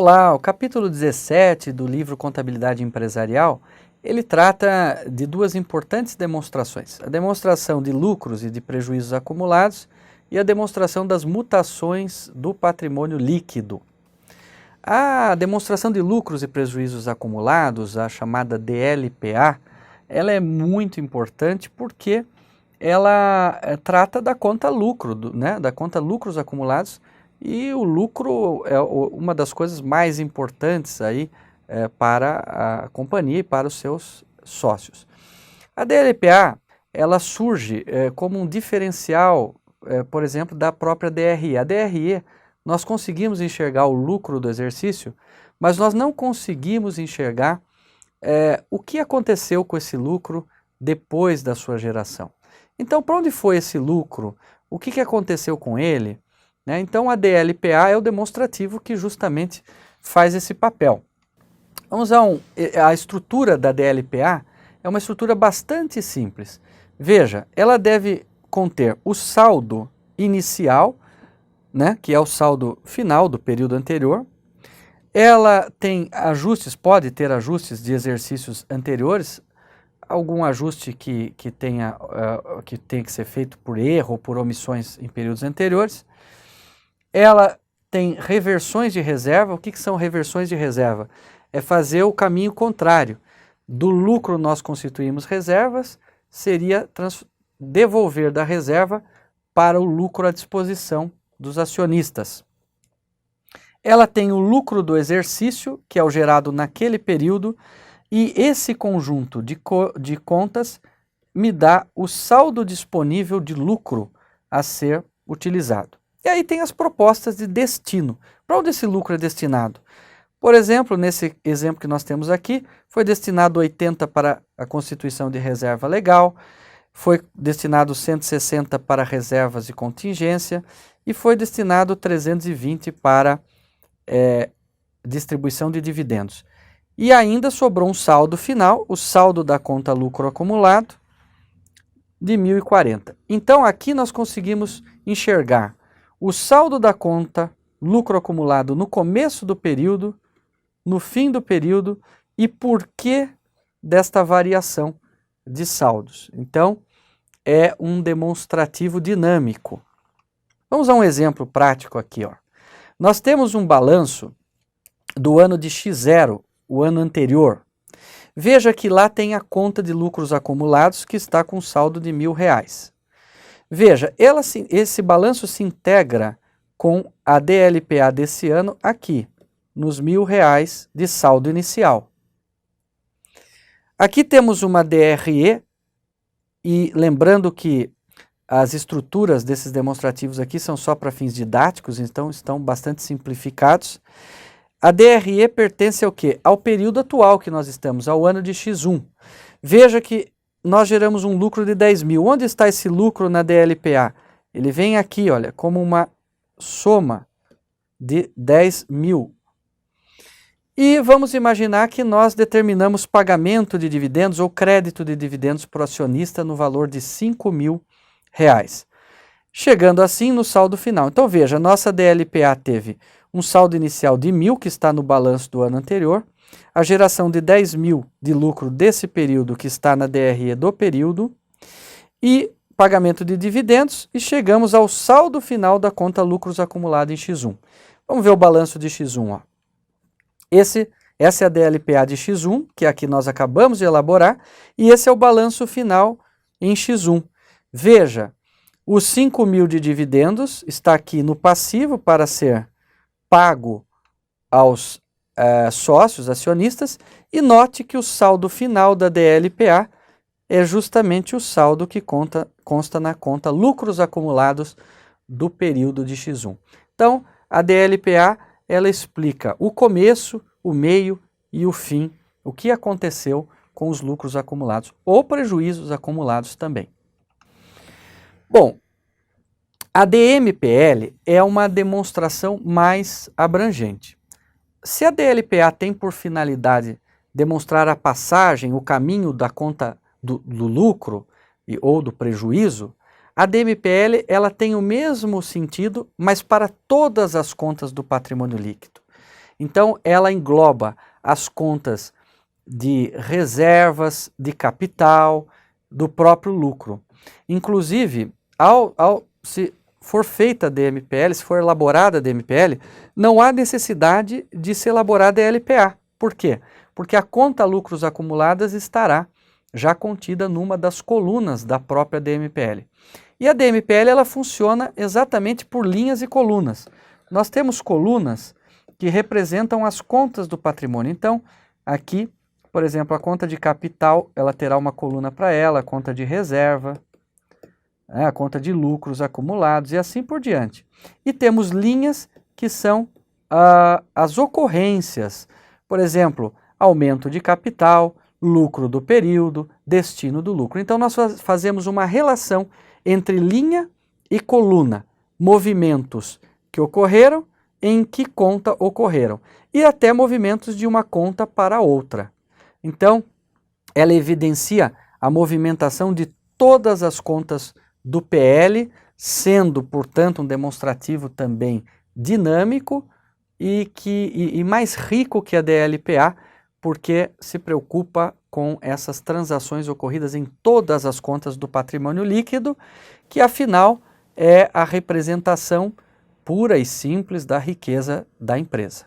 Olá, o capítulo 17 do livro Contabilidade Empresarial, ele trata de duas importantes demonstrações. A demonstração de lucros e de prejuízos acumulados e a demonstração das mutações do patrimônio líquido. A demonstração de lucros e prejuízos acumulados, a chamada DLPA, ela é muito importante porque ela trata da conta lucro, da conta lucros acumulados. E o lucro é uma das coisas mais importantes aí para a companhia e para os seus sócios. A DLPA, ela surge como um diferencial, por exemplo, da própria DRE. A DRE, nós conseguimos enxergar o lucro do exercício, mas nós não conseguimos enxergar o que aconteceu com esse lucro depois da sua geração. Então, para onde foi esse lucro? O que aconteceu com ele? Então a DLPA é o demonstrativo que justamente faz esse papel. Vamos a estrutura da DLPA é uma estrutura bastante simples. Veja, ela deve conter o saldo inicial, que é o saldo final do período anterior. Ela tem ajustes, pode ter ajustes de exercícios anteriores, algum ajuste que tenha que ser feito por erro ou por omissões em períodos anteriores. Ela tem reversões de reserva. O que são reversões de reserva? É fazer o caminho contrário. Do lucro nós constituímos reservas, seria devolver da reserva para o lucro à disposição dos acionistas. Ela tem o lucro do exercício, que é o gerado naquele período, e esse conjunto de contas me dá o saldo disponível de lucro a ser utilizado. E aí tem as propostas de destino. Para onde esse lucro é destinado? Por exemplo, nesse exemplo que nós temos aqui, foi destinado 80 para a constituição de reserva legal, foi destinado 160 para reservas de contingência e foi destinado 320 para distribuição de dividendos. E ainda sobrou um saldo final, o saldo da conta lucro acumulado, de 1.040. Então aqui nós conseguimos enxergar o saldo da conta lucro acumulado no começo do período, no fim do período e por que desta variação de saldos. Então, é um demonstrativo dinâmico. Vamos a um exemplo prático aqui. Nós temos um balanço do ano de X0, o ano anterior. Veja que lá tem a conta de lucros acumulados que está com saldo de R$1.000. Veja, esse balanço se integra com a DLPA desse ano aqui, nos R$1.000 de saldo inicial. Aqui temos uma DRE, e lembrando que as estruturas desses demonstrativos aqui são só para fins didáticos, então estão bastante simplificados. A DRE pertence ao quê? Ao período atual que nós estamos, ao ano de X1. Veja que nós geramos um lucro de 10.000. Onde está esse lucro na DLPA? Ele vem aqui, olha, como uma soma de 10.000. E vamos imaginar que nós determinamos pagamento de dividendos ou crédito de dividendos para o acionista no valor de R$5.000. Chegando assim no saldo final. Então veja, nossa DLPA teve um saldo inicial de 1.000, que está no balanço do ano anterior, a geração de 10.000 de lucro desse período que está na DRE do período e pagamento de dividendos e chegamos ao saldo final da conta lucros acumulado em X1. Vamos ver o balanço de X1. Essa é a DLPA de X1, que é a que nós acabamos de elaborar, e esse é o balanço final em X1. Veja, os 5.000 de dividendos está aqui no passivo para ser pago aos sócios, acionistas, e note que o saldo final da DLPA é justamente o saldo que consta na conta lucros acumulados do período de X1. Então, a DLPA, ela explica o começo, o meio e o fim, o que aconteceu com os lucros acumulados, ou prejuízos acumulados também. Bom, a DMPL é uma demonstração mais abrangente. Se a DLPA tem por finalidade demonstrar a passagem, o caminho da conta do lucro ou do prejuízo, a DMPL ela tem o mesmo sentido, mas para todas as contas do patrimônio líquido. Então, ela engloba as contas de reservas, de capital, do próprio lucro. Inclusive, se for feita a DMPL, se for elaborada a DMPL, não há necessidade de se elaborar a DLPA. Por quê? Porque a conta lucros acumuladas estará já contida numa das colunas da própria DMPL. E a DMPL ela funciona exatamente por linhas e colunas. Nós temos colunas que representam as contas do patrimônio. Então, aqui, por exemplo, a conta de capital, ela terá uma coluna para ela, a conta de reserva, a conta de lucros acumulados e assim por diante. E temos linhas que são as ocorrências, por exemplo, aumento de capital, lucro do período, destino do lucro. Então nós fazemos uma relação entre linha e coluna, movimentos que ocorreram, em que conta ocorreram, e até movimentos de uma conta para outra. Então, ela evidencia a movimentação de todas as contas do PL, sendo, portanto, um demonstrativo também dinâmico e mais rico que a DLPA, porque se preocupa com essas transações ocorridas em todas as contas do patrimônio líquido, que afinal é a representação pura e simples da riqueza da empresa.